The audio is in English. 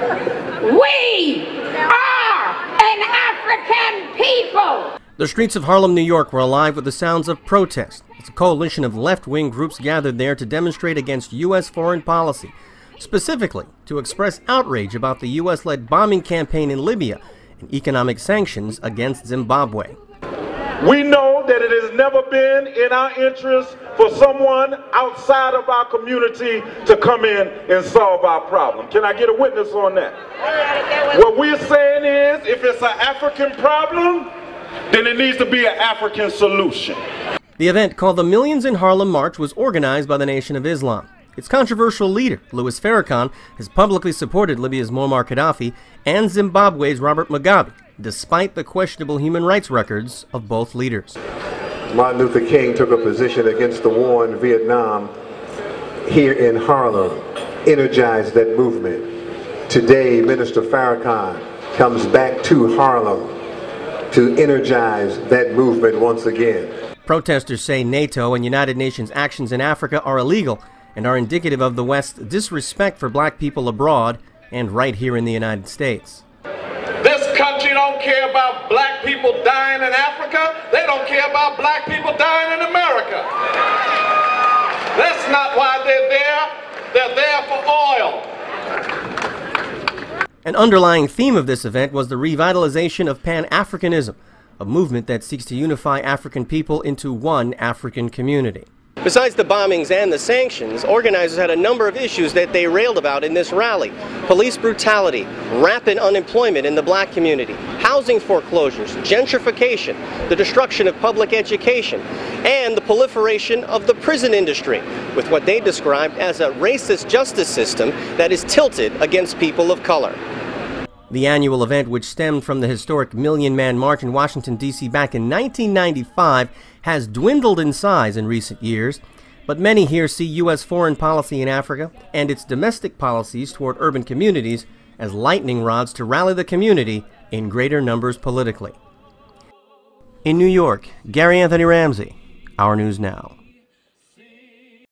We are an African people. The streets of Harlem, New York were alive with the sounds of protest as a coalition of left-wing groups gathered there to demonstrate against U.S. foreign policy, specifically to express outrage about the U.S.-led bombing campaign in Libya and economic sanctions against Zimbabwe. We know that it has never been in our interest for someone outside of our community to come in and solve our problem. Can I get a witness on that? What we're saying is, if it's an African problem, then it needs to be an African solution. The event, called the Millions in Harlem March, was organized by the Nation of Islam. Its controversial leader, Louis Farrakhan, has publicly supported Libya's Muammar Gaddafi and Zimbabwe's Robert Mugabe, despite the questionable human rights records of both leaders. Martin Luther King took a position against the war in Vietnam here in Harlem, energized that movement. Today, Minister Farrakhan comes back to Harlem to energize that movement once again. Protesters say NATO and United Nations actions in Africa are illegal and are indicative of the West's disrespect for black people abroad and right here in the United States. This country don't care about black people dying in Africa. They don't care about black people dying in America. That's not why they're there. They're there for oil. An underlying theme of this event was the revitalization of Pan-Africanism, a movement that seeks to unify African people into one African community. Besides the bombings and the sanctions, organizers had a number of issues that they railed about in this rally. Police brutality, rapid unemployment in the black community, housing foreclosures, gentrification, the destruction of public education, and the proliferation of the prison industry, with what they described as a racist justice system that is tilted against people of color. The annual event, which stemmed from the historic Million Man March in Washington, D.C. back in 1995, has dwindled in size in recent years, but many here see U.S. foreign policy in Africa and its domestic policies toward urban communities as lightning rods to rally the community in greater numbers politically. In New York, Gary Anthony Ramsey, Our News Now.